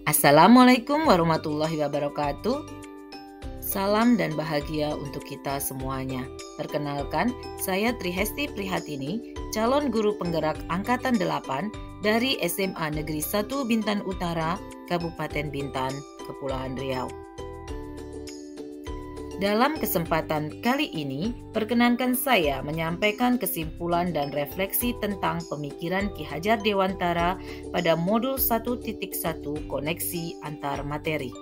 Assalamualaikum warahmatullahi wabarakatuh. Salam dan bahagia untuk kita semuanya. Perkenalkan, saya Trihesti Prihatini, calon guru penggerak Angkatan 8 dari SMA Negeri 1 Bintan Utara, Kabupaten Bintan, Kepulauan Riau. Dalam kesempatan kali ini, perkenankan saya menyampaikan kesimpulan dan refleksi tentang pemikiran Ki Hajar Dewantara pada modul 1.1 koneksi antar materi.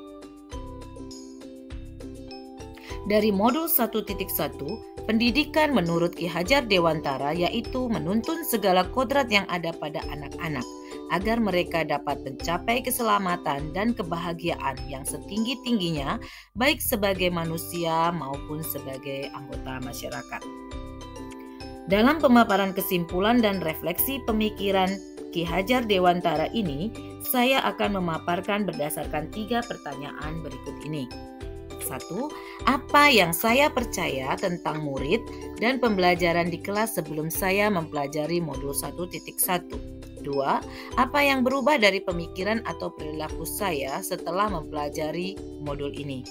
Dari modul 1.1, pendidikan menurut Ki Hajar Dewantara yaitu menuntun segala kodrat yang ada pada anak-anak agar mereka dapat mencapai keselamatan dan kebahagiaan yang setinggi-tingginya baik sebagai manusia maupun sebagai anggota masyarakat. Dalam pemaparan kesimpulan dan refleksi pemikiran Ki Hajar Dewantara ini, saya akan memaparkan berdasarkan 3 pertanyaan berikut ini. 1. Apa yang saya percaya tentang murid dan pembelajaran di kelas sebelum saya mempelajari modul 1.1? 2. Apa yang berubah dari pemikiran atau perilaku saya setelah mempelajari modul ini?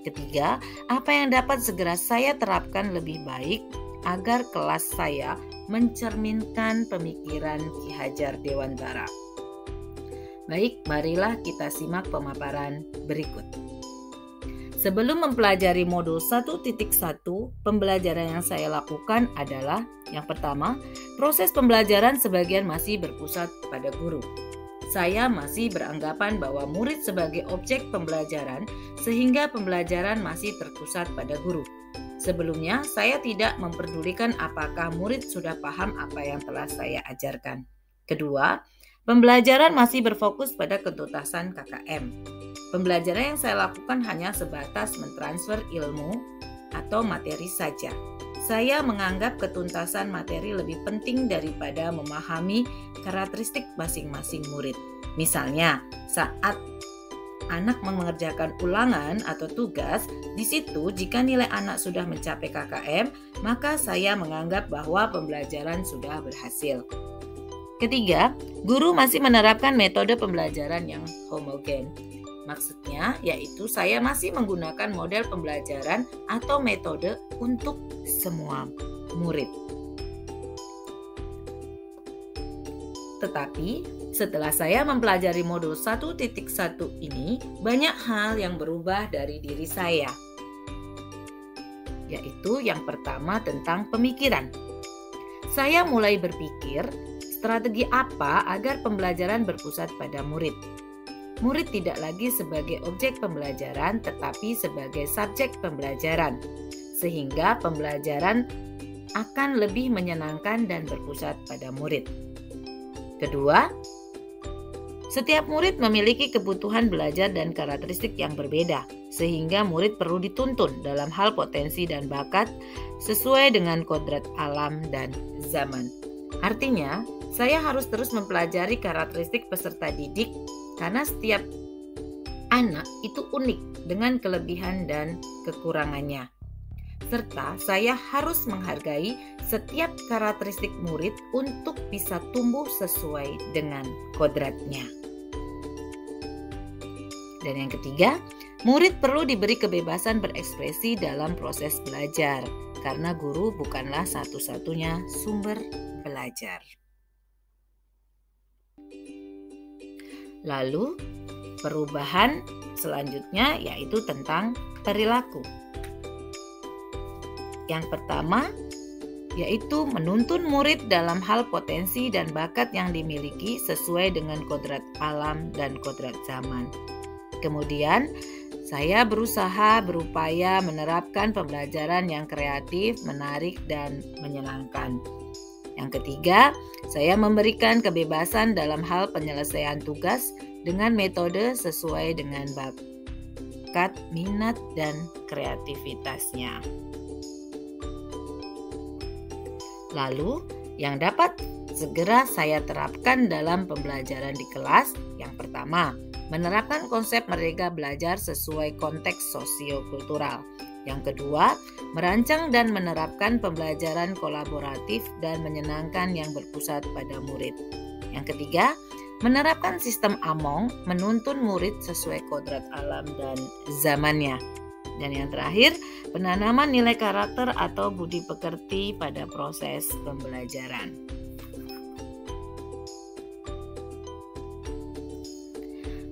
3. Apa yang dapat segera saya terapkan lebih baik agar kelas saya mencerminkan pemikiran Ki Hajar Dewantara? Baik, marilah kita simak pemaparan berikut. Sebelum mempelajari modul 1.1, pembelajaran yang saya lakukan adalah yang pertama, proses pembelajaran sebagian masih berpusat pada guru. Saya masih beranggapan bahwa murid sebagai objek pembelajaran sehingga pembelajaran masih terpusat pada guru. Sebelumnya, saya tidak memperdulikan apakah murid sudah paham apa yang telah saya ajarkan. Kedua, pembelajaran masih berfokus pada ketuntasan KKM. Pembelajaran yang saya lakukan hanya sebatas mentransfer ilmu atau materi saja. Saya menganggap ketuntasan materi lebih penting daripada memahami karakteristik masing-masing murid. Misalnya, saat anak mengerjakan ulangan atau tugas, di situ jika nilai anak sudah mencapai KKM, maka saya menganggap bahwa pembelajaran sudah berhasil. Ketiga, guru masih menerapkan metode pembelajaran yang homogen. Maksudnya yaitu saya masih menggunakan model pembelajaran atau metode untuk semua murid. Tetapi setelah saya mempelajari modul 1.1 ini, banyak hal yang berubah dari diri saya. Yaitu yang pertama tentang pemikiran. Saya mulai berpikir strategi apa agar pembelajaran berpusat pada murid. Murid tidak lagi sebagai objek pembelajaran tetapi sebagai subjek pembelajaran, sehingga pembelajaran akan lebih menyenangkan dan berpusat pada murid. Kedua, setiap murid memiliki kebutuhan belajar dan karakteristik yang berbeda, sehingga murid perlu dituntun dalam hal potensi dan bakat sesuai dengan kodrat alam dan zaman. Artinya, saya harus terus mempelajari karakteristik peserta didik karena setiap anak itu unik dengan kelebihan dan kekurangannya. Serta saya harus menghargai setiap karakteristik murid untuk bisa tumbuh sesuai dengan kodratnya. Dan yang ketiga, murid perlu diberi kebebasan berekspresi dalam proses belajar karena guru bukanlah satu-satunya sumber belajar. Lalu, perubahan selanjutnya yaitu tentang perilaku. Yang pertama, yaitu menuntun murid dalam hal potensi dan bakat yang dimiliki sesuai dengan kodrat alam dan kodrat zaman. Kemudian, saya berupaya menerapkan pembelajaran yang kreatif, menarik, dan menyenangkan. Yang ketiga, saya memberikan kebebasan dalam hal penyelesaian tugas dengan metode sesuai dengan bakat, minat, dan kreativitasnya. Lalu, yang dapat segera saya terapkan dalam pembelajaran di kelas, yang pertama, menerapkan konsep merdeka belajar sesuai konteks sosio-kultural. Yang kedua, merancang dan menerapkan pembelajaran kolaboratif dan menyenangkan yang berpusat pada murid. Yang ketiga, Menerapkan sistem Among menuntun murid sesuai kodrat alam dan zamannya. Dan yang terakhir, penanaman nilai karakter atau budi pekerti pada proses pembelajaran.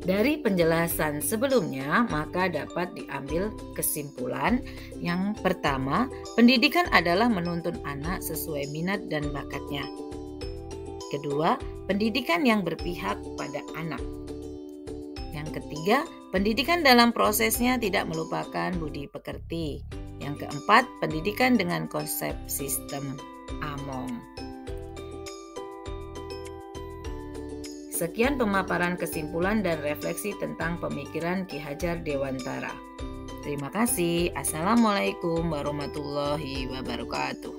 Dari penjelasan sebelumnya, maka dapat diambil kesimpulan yang pertama, pendidikan adalah menuntun anak sesuai minat dan bakatnya. Kedua, pendidikan yang berpihak pada anak. Yang ketiga, pendidikan dalam prosesnya tidak melupakan budi pekerti. Yang keempat, pendidikan dengan konsep sistem Among. Sekian pemaparan kesimpulan dan refleksi tentang pemikiran Ki Hajar Dewantara. Terima kasih. Assalamualaikum warahmatullahi wabarakatuh.